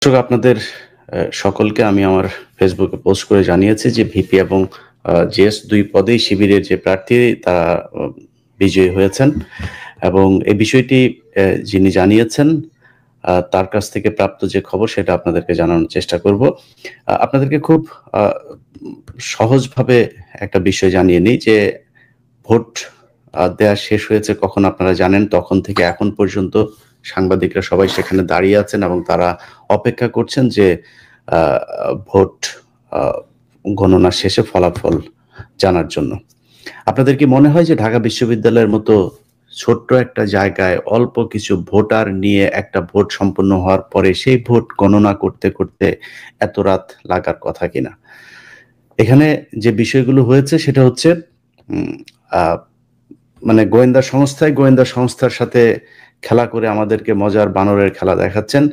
দর্শক আপনাদের সকলকে আমি আমার ফেসবুকে পোস্ট করে জানিয়েছি যে ভিপি এবং জিএস ২ পদেই শিবিরের যে প্রার্থী তারা বিজয়ী হয়েছেন এবং এই বিষয়টি যিনি জানিয়েছেন তার কাছ থেকে প্রাপ্ত যে খবর সেটা আপনাদেরকে জানানোর চেষ্টা করব। আপনাদেরকে খুব সহজভাবে একটা বিষয় জানিয়ে নিই যে ভোট দেয়া শেষ হয়েছে কখন আপনারা জানেন, তখন থেকে এখন পর্যন্ত সাংবাদিকরা সবাই সেখানে দাঁড়িয়ে আছেন এবং তারা অপেক্ষা করছেন যে ভোট গণনা শেষে ফলাফল জানার জন্য। আপনাদের কি মনে হয় যে ঢাকা বিশ্ববিদ্যালয়ের মতো ছোট্ট একটা জায়গায় অল্প কিছু ভোটার নিয়ে একটা ভোট সম্পন্ন হওয়ার পরে সেই ভোট গণনা করতে করতে এত রাত লাগার কথা কিনা? এখানে যে বিষয়গুলো হয়েছে সেটা হচ্ছে মানে গোয়েন্দা সংস্থার সাথে খেলা করে আমাদেরকে মজার বানরের খেলা দেখাচ্ছেন।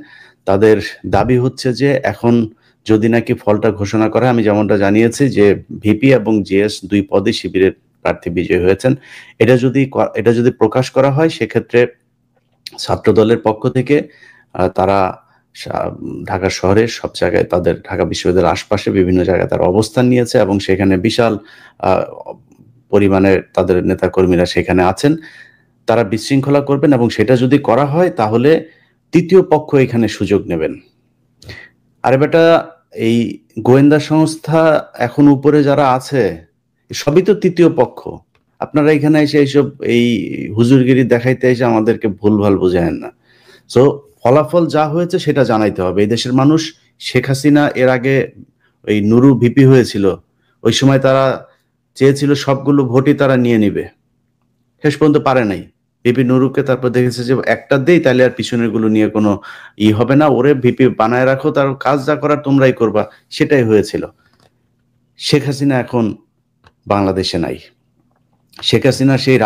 তাদের দাবি হচ্ছে যে এখন যদি নাকি ফলটা ঘোষণা করা হয়, আমি যেমনটা জানিয়েছি যে ভিপি এবং জিএস ২ পদে শিবিরের প্রার্থী বিজয়ী হয়েছেন। এটা যদি প্রকাশ করা হয় সেক্ষেত্রে ছাত্রদলের পক্ষ থেকে তারা ঢাকা শহরের সব জায়গায় তাদের ঢাকা বিশ্ববিদ্যালয়ের আশপাশে বিভিন্ন জায়গায় তারা অবস্থান নিয়েছে এবং সেখানে বিশাল পরিমাণে তাদের নেতাকর্মীরা সেখানে আছেন। তারা বিশৃঙ্খলা করবেন এবং সেটা যদি করা হয় তাহলে তৃতীয় পক্ষ এখানে সুযোগ নেবেন। আরে বেটা, এই গোয়েন্দা সংস্থা এখন উপরে যারা আছে সবই তো তৃতীয় পক্ষ। আপনারা এখানে এসে এইসব এই হুজুরগিরি দেখাইতে এসে আমাদেরকে ভুলভাল বুঝায়েন না। সো ফলাফল যা হয়েছে সেটা জানাইতে হবে। এই দেশের মানুষ শেখ হাসিনা এর আগে ওই নুরু ভিপি হয়েছিল, ওই সময় তারা চেয়েছিল সবগুলো ভোটই তারা নিয়ে নিবে, শেষ পর্যন্ত পারে নাই। ভিপি নুরুকে তারপর দেখেছে যে একটা দেই তাহলে আর পিছনের গুলো নিয়ে কোনো হবে না, ওরে ভিপি বানায় রাখো, তার কাজ যা করার তোমরাই করবা, সেটাই হয়েছিল। শেখ হাসিনা এখন বাংলাদেশে নাই। শেখ হাসিনা সেই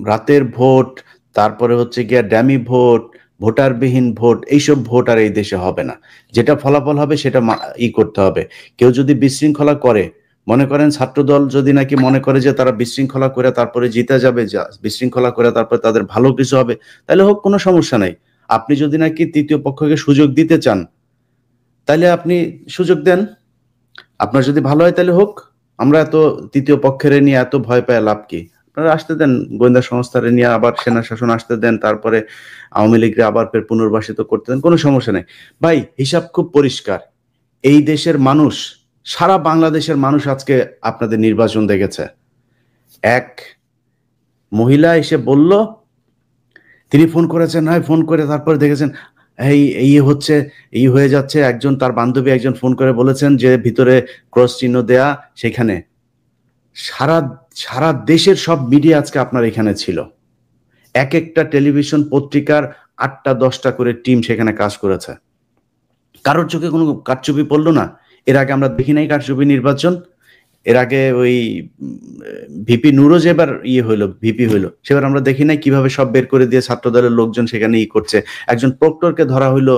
রাতের ভোট, তারপরে হচ্ছে গিয়া ড্যামি ভোট, ভোটারবিহীন ভোট, এইসব ভোট আর এই দেশে হবে না। যেটা ফলাফল হবে সেটা করতে হবে। কেউ যদি বিশৃঙ্খলা করে, মনে করেন ছাত্রদল যদি নাকি মনে করে যে তারা বিশৃঙ্খলা করে তারপরে জিতে যাবে, বিশৃঙ্খলা করে তারপরে তাদের ভালো কিছু হবে, তাহলে হোক, কোনো সমস্যা নাই। আপনি যদি নাকি তৃতীয় পক্ষকে সুযোগ দিতে চান তাহলে আপনি সুযোগ দেন। আপনার যদি ভালো হয় তাহলে হোক। আমরা এত তৃতীয় পক্ষের নিয়ে এত ভয় পায় লাভ কি? আপনারা আসতে দেন, গোয়েন্দা সংস্থারে নিয়ে আবার সেনা শাসন আসতে দেন, তারপরে আওয়ামী লীগকে আবার ফের পুনর্বাসিত করতে দেন, কোনো সমস্যা নেই ভাই। হিসাব খুব পরিষ্কার। এই দেশের মানুষ, সারা বাংলাদেশের মানুষ আজকে আপনাদের নির্বাচন দেখেছে। এক মহিলা এসে বলল, তিনি ফোন করেছেন, হয় ফোন করে তারপরে দেখেছেন এই হয়ে যাচ্ছে। একজন তার বান্ধবী একজন ফোন করে বলেছেন যে ভিতরে ক্রস চিহ্ন দেয়া, সেখানে সারা সারা দেশের সব মিডিয়া আজকে আপনার এখানে ছিল। এক একটা টেলিভিশন পত্রিকার ৮টা ১০টা করে টিম সেখানে কাজ করেছে। কারোর চোখে কোনো কারচুপি পড়লো না? এর আগে আমরা দেখি নাই কারচুপি নির্বাচন। এর আগে ওই ভিপি নুরো যেবার ভিপি হইলো, সেবার আমরা দেখি নাই কিভাবে সব বের করে দিয়ে ছাত্র দলের লোকজন সেখানে করছে। একজন প্রক্টরকে ধরা হইলো,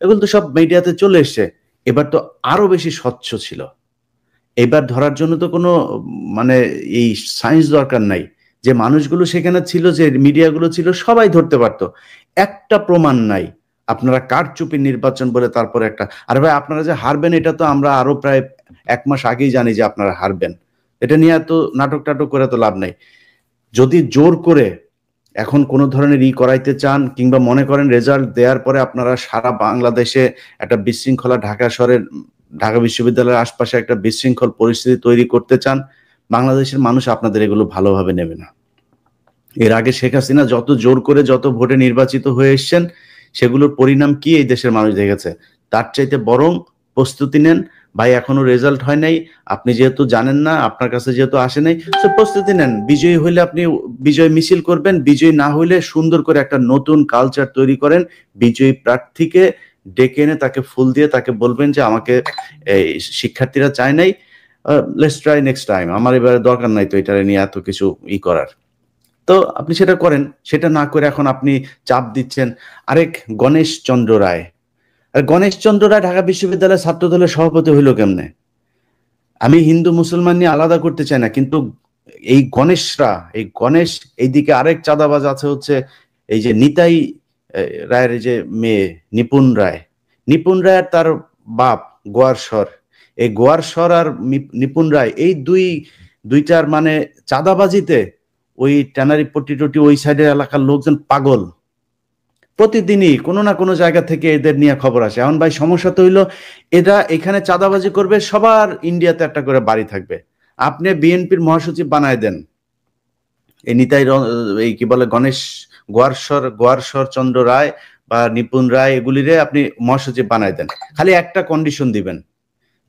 এগুলো তো সব মিডিয়াতে চলে এসছে। এবার তো আরো বেশি স্বচ্ছ ছিল। এবার ধরার জন্য তো কোনো মানে এই সায়েন্স দরকার নাই। যে মানুষগুলো সেখানে ছিল, যে মিডিয়াগুলো ছিল, সবাই ধরতে পারতো। একটা প্রমাণ নাই। আপনারা কারচুপি নির্বাচন বলে তারপরে একটা, আরে ভাই আপনারা যে হারবেন এটা তো আমরা আরো প্রায় ১ মাস আগেই জানি যে আপনারা হারবেন। এটা নিয়ে এত নাটক টাটক করে তো লাভ নাই। যদি জোর করে এখন কোন ধরনের করাইতে চান, কিংবা মনে করেন রেজাল্ট দেওয়ার পরে আপনারা সারা বাংলাদেশে একটা বিশৃঙ্খলা, ঢাকা বিশ্ববিদ্যালয়ের আশপাশে একটা বিশৃঙ্খল পরিস্থিতি তৈরি করতে চান, বাংলাদেশের মানুষ আপনাদের এগুলো ভালোভাবে নেবে না। এর আগে শেখ হাসিনা যত জোর করে যত ভোটে নির্বাচিত হয়ে এসছেন, সেগুলোর পরিণাম কি এই দেশের মানুষ দেখেছে। তার চাইতে বরং প্রস্তুতি নেন ভাই। এখনো রেজাল্ট হয় নাই, আপনি যেহেতু জানেন না, আপনার কাছে যেহেতু আসে নাই, তো প্রস্তুতি নেন। বিজয়ী হইলে আপনি বিজয় মিছিল করবেন, বিজয়ী না হইলে সুন্দর করে একটা নতুন কালচার তৈরি করেন। বিজয়ী প্রার্থীকে ডেকে এনে তাকে ফুল দিয়ে তাকে বলবেন যে আমাকে শিক্ষার্থীরা চায় নাই, লেটস ট্রাই নেক্সট টাইম, আমার এবারে দরকার নাই তো এটা নিয়ে এত কিছু করার। তো আপনি সেটা করেন। সেটা না করে এখন আপনি চাপ দিচ্ছেন আরেক গণেশ চন্দ্র রায়। আর গণেশ চন্দ্র রায় ঢাকা বিশ্ববিদ্যালয়ের ছাত্র দলের সভাপতি হইল কেমনে? আমি হিন্দু মুসলমান নিয়ে আলাদা করতে চাই না, কিন্তু এই গণেশ এইদিকে আরেক চাঁদাবাজ আছে, হচ্ছে এই যে নিতাই রায়ের যে মেয়ে নিপুণ রায়। নিপুণ রায় আর তার বাপ গোয়ার সর, এই গোয়ার সর আর নিপুণ রায় এই দুইটার মানে চাঁদাবাজিতে ওই ট্যানারি পট্টি টটি ওই সাইডের এলাকার লোকজন পাগল। প্রতিদিনই কোনো না কোনো জায়গা থেকে এদের নিয়ে খবর আসে। এখন ভাই সমস্যা তো হইলো এরা এখানে চাঁদাবাজি করবে, সবার ইন্ডিয়াতে একটা করে বাড়ি থাকবে। আপনি বিএনপির মহাসচিব বানায় দেন এই নিতাই এই কি বলে গণেশ গোয়ারশ্বর চন্দ্র রায় বা নিপুণ রায় এগুলিরে আপনি মহাসচিব বানায় দেন, খালি একটা কন্ডিশন দিবেন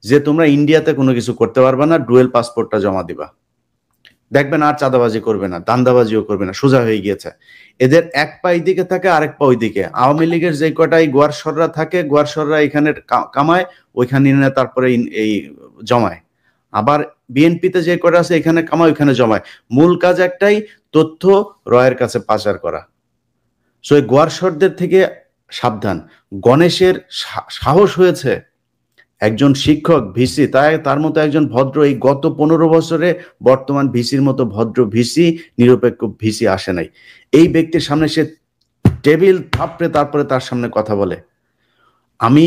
যে তোমরা ইন্ডিয়াতে কোনো কিছু করতে পারবে না, ডুয়েল পাসপোর্টটা জমা দিবা। দেখবেন আর চাঁদাবাজি করবে না, দান্দাবাজিও করবে না, সোজা হয়ে গিয়েছে। এদের এক পা এইদিকে থাকে, আরেক পা ওইদিকে। আওয়ামী লীগের যে কটাই গোয়ারসররা থাকে, গোয়ারসররা এখানে কামায়, ওইখানে নিয়ে তারপরে এই জমায়। আবার বিএনপিতে যে কটা আছে এখানে কামায়, ওইখানে জমায়। মূল কাজ একটাই, তথ্য রয়ের কাছে পাচার করা। সো এই গোয়ারসরদের থেকে সাবধান। গণেশের সাহস হয়েছে, একজন শিক্ষক ভিসি, তার মতো একজন ভদ্র এই গত 15 বছরে বর্তমান ভিসির মতো ভদ্র ভিসি, নিরপেক্ষ ভিসি আসে নাই। এই ব্যক্তির সামনে সে টেবিল থাপড়ে তারপরে তার সামনে কথা বলে। আমি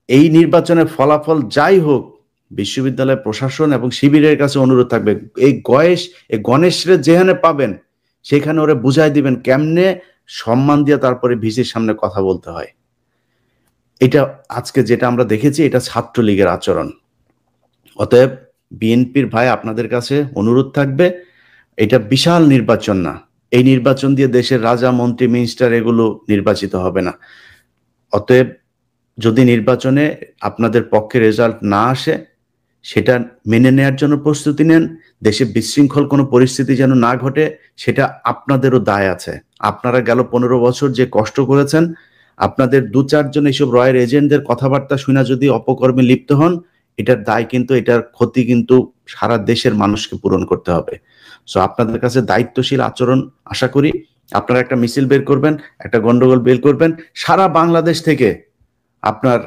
এই নির্বাচনের ফলাফল যাই হোক, বিশ্ববিদ্যালয় প্রশাসন এবং শিবিরের কাছে অনুরোধ থাকবে, এই গণেশরে যেখানে পাবেন সেখানে ওরা বুঝাই দিবেন কেমনে সম্মান দিয়ে তারপরে ভিসির সামনে কথা বলতে হয়। এটা আজকে যেটা আমরা দেখেছি, এটা ছাত্রলীগের আচরণ। অতএব বিএনপির ভাই আপনাদের কাছে অনুরোধ থাকবে, এটা বিশাল নির্বাচন না, এই নির্বাচন দিয়ে দেশের রাজা মন্ত্রী মিনিস্টার এগুলো নির্বাচিত হবে না। অতএব যদি নির্বাচনে আপনাদের পক্ষে রেজাল্ট না আসে, সেটা মেনে নেয়ার জন্য প্রস্তুতি নেন। দেশে বিশৃঙ্খল কোনো পরিস্থিতি যেন না ঘটে, সেটা আপনাদেরও দায় আছে। আপনারা গেল 15 বছর যে কষ্ট করেছেন, আপনাদের 2-4 জন এইসব রয়ের এজেন্টদের কথাবার্তা শুনে যদি অপকর্মে লিপ্ত হন, এটার দায় কিন্তু, এটার ক্ষতি কিন্তু সারা দেশের মানুষকে পূরণ করতে হবে। সো আপনাদের কাছে দায়িত্বশীল আচরণ আশা করি। আপনারা একটা মিছিল বের করবেন, একটা গন্ডগোল বের করবেন। সারা বাংলাদেশ থেকে আপনার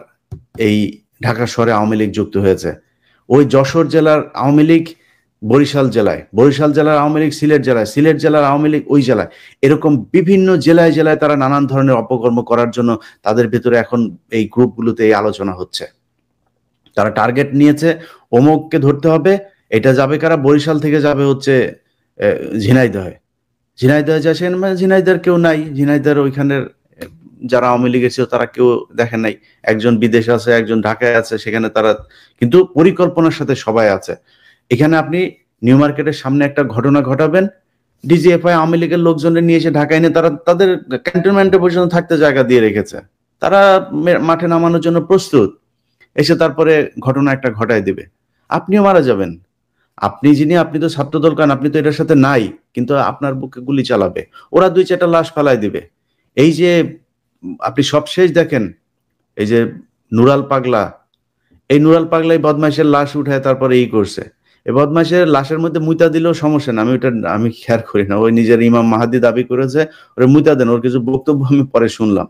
এই ঢাকা শহরে আওয়ামী লীগ যুক্ত হয়েছে। ওই যশোর জেলার আওয়ামী লীগ বরিশাল জেলায়, বরিশাল জেলার আওয়ামী লীগ সিলেট জেলায়, সিলেট জেলার আওয়ামী লীগ ওই জেলায়, এরকম বিভিন্ন জেলায় জেলায় তারা নানান ধরনের অপকর্ম করার জন্য তাদের ভিতরে এখন এই গ্রুপগুলোতে এই আলোচনা হচ্ছে। তারা টার্গেট নিয়েছে অমুককে ধরতে হবে, এটা যাবে কারা, বরিশাল থেকে যাবে হচ্ছে ঝিনাইদহে। ঝিনাইদহে যায়, সেখানে ঝিনাইদহের কেউ নাই, ঝিনাইদহের ওইখানের যারা আওয়ামী লীগের ছিল তারা কেউ দেখেন নাই। একজন বিদেশে আছে, একজন ঢাকায় আছে, সেখানে তারা কিন্তু পরিকল্পনার সাথে সবাই আছে। এখানে আপনি নিউ মার্কেটের সামনে একটা ঘটনা ঘটাবেন, ডিজিএফআই আওয়ামী লীগের লোকজনের নিয়ে এসে ঢাকায় নিয়ে তারা তাদের ক্যান্টনমেন্টে পর্যন্ত থাকতে জায়গা দিয়ে রেখেছে। তারা মাঠে নামানোর জন্য প্রস্তুত, এসে তারপরে ঘটনা একটা ঘটায় দিবে, আপনিও মারা যাবেন। আপনি তো ছাত্রদল কান, আপনি তো এটার সাথে নাই, কিন্তু আপনার বুকে গুলি চালাবে, ওরা 2-4টা লাশ ফেলাই দিবে। এই যে আপনি সবশেষ দেখেন, এই যে নুরাল পাগলা, এই নুরাল পাগলাই বদমাইশের লাশ উঠায় তারপরে করছে। এই বদমাইশের লাশের মধ্যে মুইতা দিলেও সমস্যা না, আমি খেয়াল করি না। ওই নিজের ইমাম মাহাদি দাবি করেছে, ওরা মুইতা দেন, ওর কিছু বক্তব্য আমি পরে শুনলাম।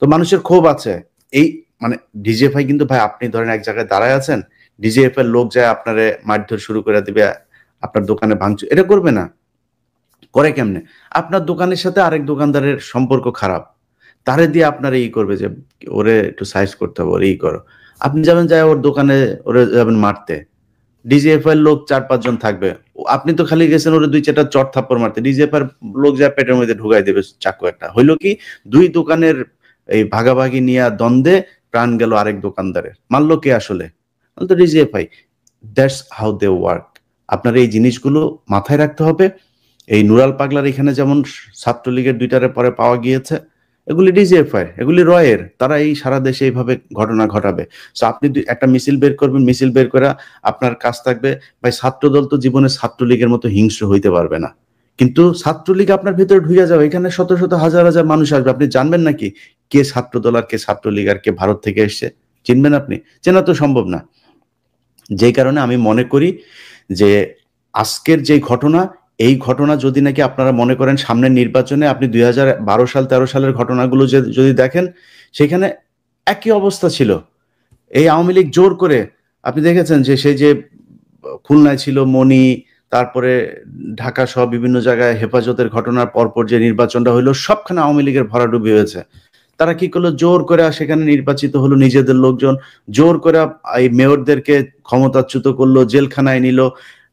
তো মানুষের ক্ষোভ আছে। এই মানে ডিজিএফআই কিন্তু ভাই, আপনি ধরেন এক জায়গায় দাঁড়ায় আছেন, ডিজিএফআই এর লোক যায় আপনারে মারধর শুরু করে দিবে, আপনার দোকানে ভাঙচুর, এটা করবে না। করে কেমনে? আপনার দোকানের সাথে আরেক দোকানদারের সম্পর্ক খারাপ, তারে দিয়ে আপনার করবে যে ওরে একটু সাইজ করতে হবে, ওরে করো। আপনি যাবেন যায় ওর দোকানে, ওরে যাবেন মারতে, ডিজিএফআই এর লোক 4-5 জন থাকবে, আপনি তো খালি গেছেন ওরে 2-4টা চট থাপ্পড় মারতে, ডিজিএফআই এর লোক যায় পেটের মধ্যে ঢুকাই দেবে চাকু একটা। হইলো কি, 2 দোকানের এই ভাগাভাগি নিয়ে দ্বন্দ্বে প্রাণ গেল আরেক দোকানদারের। মারলো কে আসলে? তো DGFI. That's how they work. আপনার এই জিনিসগুলো মাথায় রাখতে হবে। এই নুরাল পাগলার এখানে যেমন ছাত্রলীগের 2টারে পরে পাওয়া গিয়েছে, এগুলি ডিজিএফআই, এগুলি রয়ের, তারা এই সারা দেশে এইভাবে ঘটনা ঘটাবে। সো আপনি একটা মিছিল বের করবেন, মিছিল বের করে আপনার কাজ থাকবে, ভাই ছাত্রদল তো জীবনে ছাত্রলীগের মতো হিংস্র হইতে পারবে না, কিন্তু ছাত্রলীগ আপনার ভিতরে ঢুকে যাবে, এখানে শত শত হাজার হাজার মানুষ আসবে, আপনি জানবেন নাকি কে ছাত্রদল আর কে ছাত্রলীগ আর কে ভারত থেকে এসছে? চিনবেন আপনি? চেনা তো সম্ভব না। যেই কারণে আমি মনে করি যে আজকের যে ঘটনা, এই ঘটনা যদি নাকি আপনারা মনে করেন সামনের নির্বাচনে আপনি 2012 সাল 13 সালের ঘটনাগুলো যদি দেখেন, সেখানে একই অবস্থা ছিল। এই আওয়ামী লীগ জোর করে, আপনি দেখেছেন যে সেই যে খুলনায় ছিল মনি, তারপরে ঢাকা সহ বিভিন্ন জায়গায় হেফাজতের ঘটনার পরপর যে নির্বাচনটা হইলো, সবখানে আওয়ামী লীগের ভরাডুবি হয়েছে। তারা কি করলো, জোর করে সেখানে নির্বাচিত হলো নিজেদের লোকজন, জোর করে এই মেয়রদেরকে ক্ষমতাচ্যুত করলো, জেলখানায় নিল।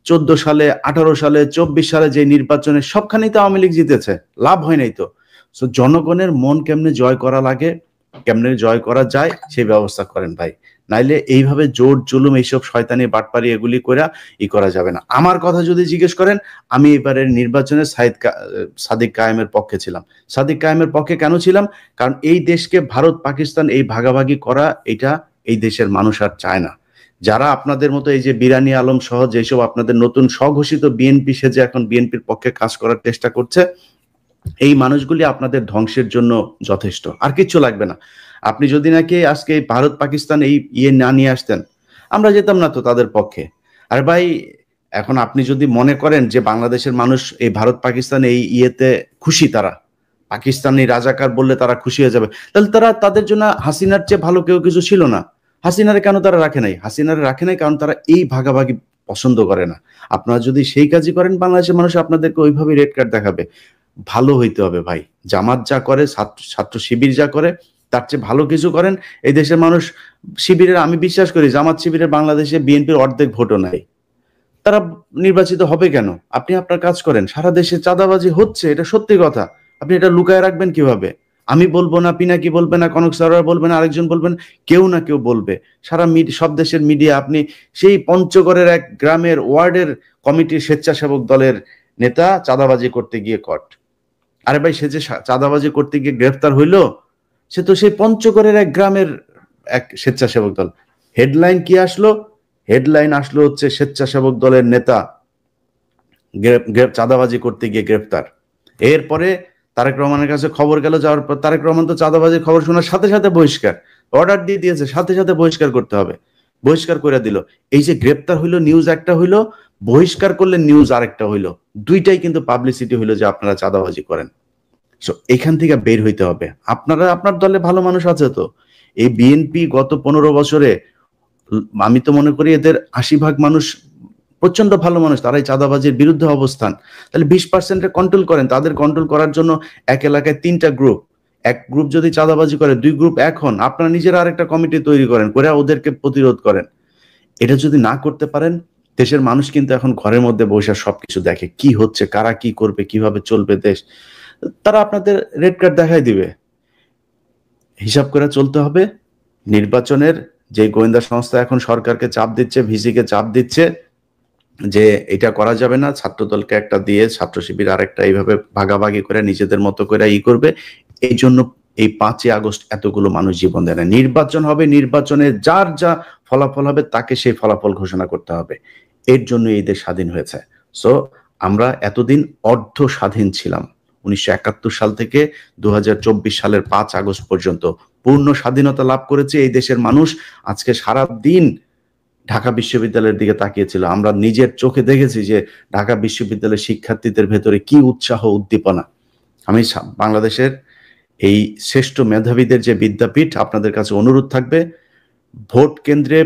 14 সালে, 18 সালে, 24 সালে যে নির্বাচনে সবখানেই তো আওয়ামী লীগ জিতেছে, লাভ হয় নাই তো। সো জনগণের মন কেমনে জয় করা লাগে, কেমনে জয় করা যায় সেই ব্যবস্থা করেন ভাই। নাইলে এইভাবে জোর জুলুম এইসব শয়তানি বাটপারি এগুলি করা করা যাবে না। আমার কথা যদি জিজ্ঞেস করেন, আমি এবারের নির্বাচনে সাদিক কায়েমের পক্ষে ছিলাম। সাদিক কায়েমের পক্ষে কেন ছিলাম? কারণ এই দেশকে ভারত পাকিস্তান এই ভাগাভাগি করা, এটা এই দেশের মানুষ আর চায় না। যারা আপনাদের মতো এই যে বিরানি আলম সহ যেসব আপনাদের নতুন স্বঘোষিত বিএনপি সেজে এখন বিএনপির পক্ষে কাজ করার চেষ্টা করছে, এই মানুষগুলি আপনাদের ধ্বংসের জন্য যথেষ্ট, আর কিচ্ছু লাগবে না। আপনি যদি নাকি আজকে ভারত পাকিস্তান এই না নিয়ে আসতেন, আমরা যেতাম না তো তাদের পক্ষে। আর ভাই, এখন আপনি যদি মনে করেন যে বাংলাদেশের মানুষ এই ভারত পাকিস্তান এই খুশি, তারা পাকিস্তানি রাজাকার বললে তারা খুশি হয়ে যাবে, তাহলে তারা তাদের জন্য হাসিনার চেয়ে ভালো কেউ কিছু ছিল না। হাসিনারে কেন তারা রাখে নাই? হাসিনারে রাখে নাই কারণ তারা এই ভাগাভাগি পছন্দ করে না। আপনারা যদি সেই কাজই করেন, বাংলাদেশের মানুষ আপনাদেরকে ওইভাবে রেড কার্ড দেখাবে। ভালো হইতে হবে ভাই। জামাত যা করে, ছাত্র শিবির যা করে, তার চেয়ে ভালো কিছু করেন। এই দেশের মানুষ শিবিরের, আমি বিশ্বাস করি জামাত শিবিরের বাংলাদেশে বিএনপির অর্ধেক ভোটও নাই। তারা নির্বাচিত হবে কেন? আপনি আপনার কাজ করেন। সারা দেশে চাঁদাবাজি হচ্ছে, এটা সত্যি কথা। আপনি এটা লুকায় রাখবেন কিভাবে? আমি বলবো না, পিনাকি বলবে না, কনক সরোয়ার বলবে না, আরেকজন বলবেন, কেউ না কেউ বলবে। সারা সব দেশের মিডিয়া, আপনি সেই পঞ্চগড়ের এক গ্রামের ওয়ার্ডের কমিটির স্বেচ্ছাসেবক দলের নেতা চাঁদাবাজি করতে গিয়ে আরে ভাই, সে যে চাঁদাবাজি করতে গিয়ে গ্রেফতার হইলো, সে তো সেই পঞ্চগড়ের এক গ্রামের এক স্বেচ্ছাসেবক দল। হেডলাইন কি আসলো? হেডলাইন আসলো হচ্ছে স্বেচ্ছাসেবক দলের নেতা চাঁদাবাজি করতে গিয়ে গ্রেফতার। এরপরে তারেক রহমানের কাছে খবর গেল, যাওয়ার পর তারেক রহমান তো চাঁদাবাজির খবর শোনার সাথে সাথে বহিষ্কার, অর্ডার দিয়ে দিয়েছে, সাথে সাথে বহিষ্কার করতে হবে, বহিষ্কার করে দিল। এই যে গ্রেপ্তার হইলো, নিউজ একটা হইলো, বহিষ্কার করলে নিউজ আরেকটা হইলো, দুইটাই কিন্তু পাবলিসিটি হইলো যে আপনারা চাঁদাবাজি করেন। সো এখান থেকে বের হইতে হবে। আপনার দলে ভালো মানুষ আছে তো। এই বিএনপি গত 15 বছরে, আমি তো মনে করি এদের 80% মানুষ প্রচন্ড ভালো মানুষ, তারাই চাঁদাবাজির বিরুদ্ধে অবস্থান। তাহলে 20% কন্ট্রোল করেন। তাদের কন্ট্রোল করার জন্য এক এলাকায় 3টা গ্রুপ, এক গ্রুপ যদি চাঁদাবাজি করে, 2 গ্রুপ এখন আপনারা নিজেরা আরেকটা কমিটি তৈরি করেন, করে ওদেরকে প্রতিরোধ করেন। এটা যদি না করতে পারেন, দেশের মানুষ কিন্তু এখন ঘরের মধ্যে বসে সবকিছু দেখে, কি হচ্ছে, কারা কি করবে, কিভাবে চলবে দেশ। তারা আপনাদের রেড কার্ড দেখাই দিবে। হিসাব করে চলতে হবে। নির্বাচনের যে গোয়েন্দা সংস্থা এখন সরকারকে চাপ দিচ্ছে, ভিসিকে চাপ দিচ্ছে যে এটা করা যাবে না, ছাত্রদলকে একটা দিয়ে ছাত্র শিবির আরেকটা, এইভাবে ভাগাভাগি করে নিজেদের মতো করে করবে। এই জন্য এই 5ই আগস্ট এতগুলো মানুষ জীবন দেয় না। নির্বাচন হবে, নির্বাচনে যার যা ফলাফল হবে তাকে সেই ফলাফল ঘোষণা করতে হবে। এর জন্য এই দেশ স্বাধীন হয়েছে। সো আমরা এতদিন অর্ধ স্বাধীন ছিলাম। 1971 সাল থেকে 2024 সালের 5 আগস্ট পর্যন্ত পূর্ণ স্বাধীনতা লাভ করেছে এই দেশের মানুষ। আজকে সারা দিন ঢাকা বিশ্ববিদ্যালয়ের দিকে তাকিয়েছিল। আমরা নিজের চোখে দেখেছি যে ঢাকা বিশ্ববিদ্যালয়ের শিক্ষার্থীদের ভেতরে কি উৎসাহ, উদ্দীপনা। আমি বাংলাদেশের এই শ্রেষ্ঠ মেধাবীদের যে বিদ্যাপীঠ, আপনাদের কাছে অনুরোধ থাকবে, ভোট কেন্দ্রে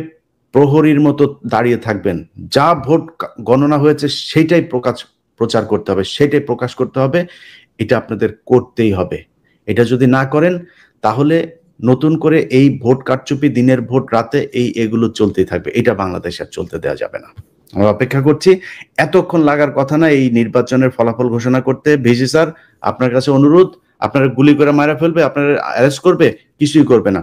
প্রহরীর মতো দাঁড়িয়ে থাকবেন। যা ভোট গণনা হয়েছে সেইটাই প্রচার করতে হবে, সেটাই প্রকাশ করতে হবে। এটা আপনাদের করতেই হবে। এটা যদি না করেন, তাহলে নতুন করে এই ভোট কারচুপি, দিনের ভোট রাতে, এগুলো চলতেই থাকবে। এটা বাংলাদেশে আর চলতে দেওয়া যাবে না। আমরা অপেক্ষা করছি। এতক্ষণ লাগার কথা না এই নির্বাচনের ফলাফল ঘোষণা করতে। ভিসি স্যার, আপনার কাছে অনুরোধ, আপনারা গুলি করে মারা ফেলবে, আপনারা অ্যারেস্ট করবে, কিছুই করবে না।